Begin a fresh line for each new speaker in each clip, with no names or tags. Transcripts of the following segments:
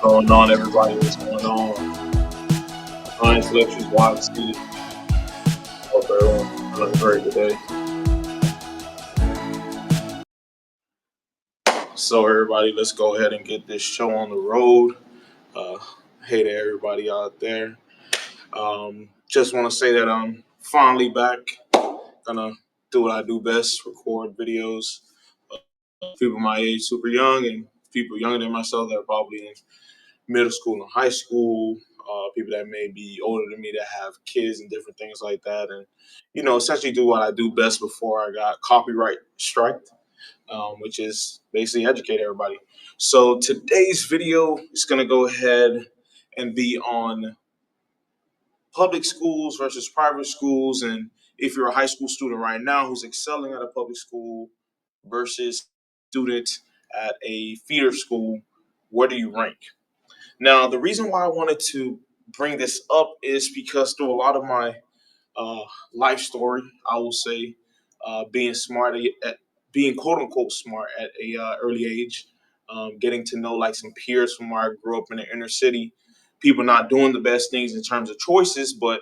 Going on, everybody? What's going on? Intellectuals, wide seated. Hope everyone's having a very good day. So, everybody, let's go ahead and get this show on the road. Uh, hey to everybody out there. Just want to say that I'm finally back. Gonna do what I do best: record videos. People my age, super young, and people younger than myself that are probably in middle school and high school, people that may be older than me that have kids and different things like that. And, essentially do what I do best before I got copyright striked, which is basically educate everybody. So today's video is going to go ahead and be on public schools versus private schools. And if you're a high school student right now who's excelling at a public school versus student at a feeder school, where do you rank? Now, the reason why I wanted to bring this up is because through a lot of my uh, life story, I will say, being smart at being quote unquote smart at a early age, getting to know like some peers from where I grew up in the inner city, people not doing the best things in terms of choices, but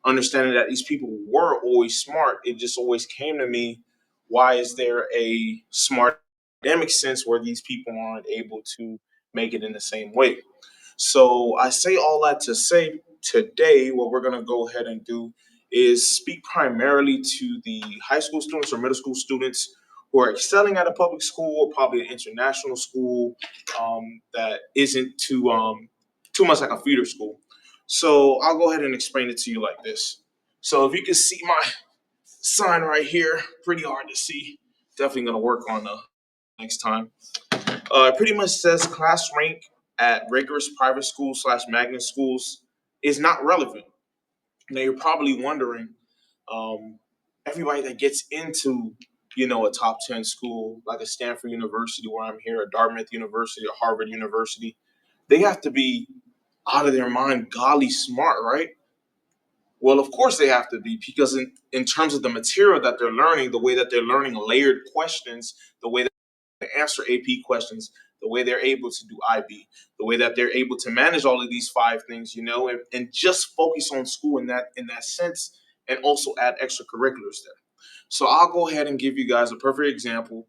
understanding that these people were always smart. It just always came to me, why is there a smart academic sense where these people aren't able to make it in the same way? So I say all that to say today, what we're going to go ahead and do is speak primarily to the high school students or middle school students who are excelling at a public school or probably an international school that isn't too much like a feeder school. So I'll go ahead and explain it to you like this. So if you can see my sign right here, pretty hard to see. Definitely going to work on next time. It pretty much says class rank at rigorous private schools slash magnet schools is not relevant. Now you're probably wondering, um, everybody that gets into a top 10 school like a Stanford University where I'm here, a Dartmouth University, a Harvard University, they have to be out of their mind, golly smart, right? Well, of course they have to be because in terms of the material that they're learning, the way that they're learning layered questions, the way to answer AP questions, the way they're able to do IB, the way that they're able to manage all of these five things, and just focus on school in that sense, and also add extracurriculars there. So I'll go ahead and give you guys a perfect example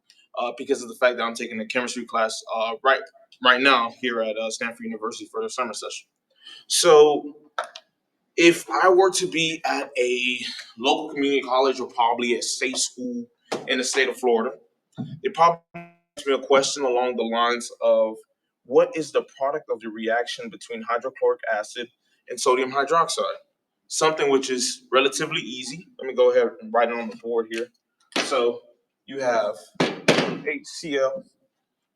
because of the fact that I'm taking a chemistry class right now here at Stanford University for the summer session. So if I were to be at a local community college or probably a state school in the state of Florida, it probably asked me a question along the lines of what is the product of the reaction between hydrochloric acid and sodium hydroxide? Something which is relatively easy. Let me go ahead and write it on the board here. So you have HCl.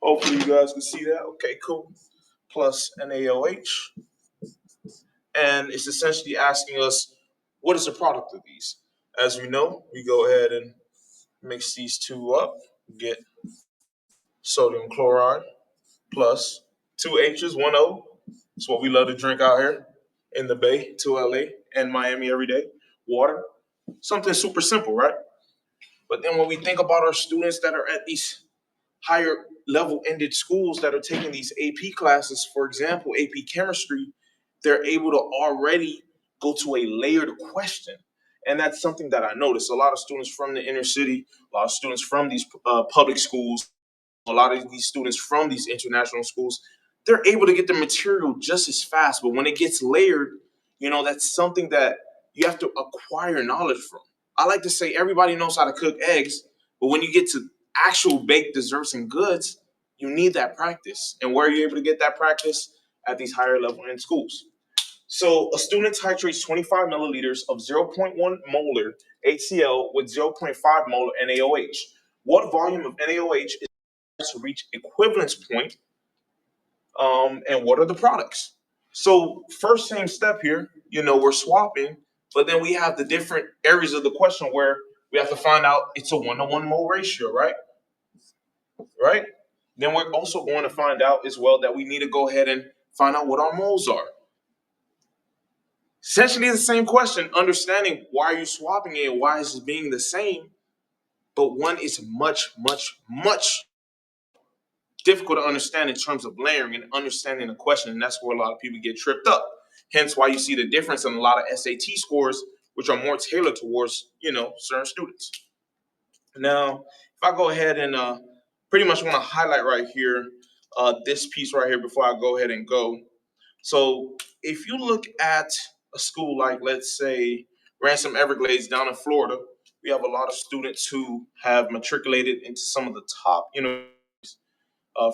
Hopefully you guys can see that. Okay, cool. Plus NaOH. And it's essentially asking us what is the product of these? As we know, we go ahead and mix these two up, get sodium chloride plus two H's, one O. It's what we love to drink out here in the Bay, to LA and Miami every day. Water. Something super simple, right? But then when we think about our students that are at these higher level ended schools that are taking these AP classes, for example, AP chemistry, they're able to already go to a layered question. And that's something that I noticed. A lot of students from the inner city, a lot of students from these public schools, a lot of these students from these international schools, they're able to get the material just as fast. But when it gets layered, that's something that you have to acquire knowledge from. I like to say everybody knows how to cook eggs, but when you get to actual baked desserts and goods, you need that practice. And where are you able to get that practice? At these higher level end schools. So a student titrates 25 milliliters of zero point 0.1 molar HCl with zero point 0.5 molar NaOH. What volume of NaOH is to reach equivalence point, and what are the products? So first same step here, we're swapping, but then we have the different areas of the question where we have to find out it's a 1-to-1 mole ratio, right? Right? Then we're also going to find out as well that we need to go ahead and find out what our moles are. Essentially the same question, understanding why are you swapping it and why is it being the same, but one is much, much, much difficult to understand in terms of layering and understanding the question, and that's where a lot of people get tripped up. Hence, why you see the difference in a lot of SAT scores, which are more tailored towards certain students. Now, if I go ahead and pretty much want to highlight right here this piece right here before I go ahead and go. So, if you look at a school like, let's say, Ransom Everglades down in Florida, we have a lot of students who have matriculated into some of the top,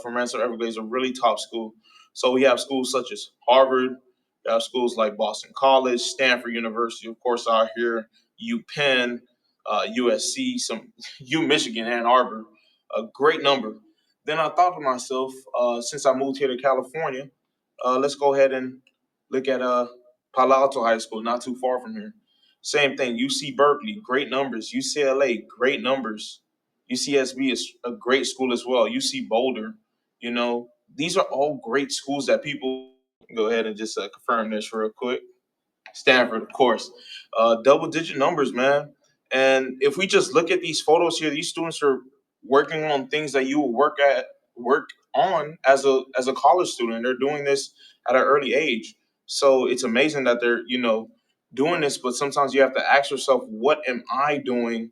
from Ransom Everglades, a really top school. So we have schools such as Harvard, we have schools like Boston College, Stanford University, of course, out here, UPenn, USC, some U Michigan, Ann Arbor, a great number. Then I thought to myself, since I moved here to California, let's go ahead and look at Palo Alto High School, not too far from here. Same thing, UC Berkeley, great numbers. UCLA, great numbers. UCSB is a great school as well. UC Boulder, these are all great schools that people go ahead and just confirm this real quick. Stanford, of course, double digit numbers, man. And if we just look at these photos here, these students are working on things that you will work on as a college student. They're doing this at an early age, so it's amazing that they're doing this. But sometimes you have to ask yourself, what am I doing,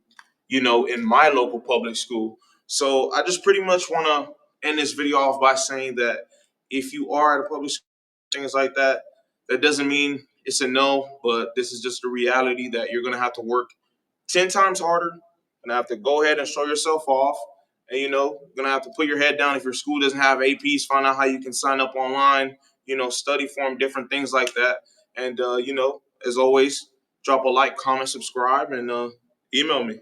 in my local public school? So I just pretty much want to end this video off by saying that if you are at a public school, things like that, that doesn't mean it's a no, but this is just the reality that you're gonna have to work 10 times harder, gonna have to go ahead and show yourself off. And gonna have to put your head down if your school doesn't have APs, find out how you can sign up online, study for them, different things like that. And as always, drop a like, comment, subscribe, and email me.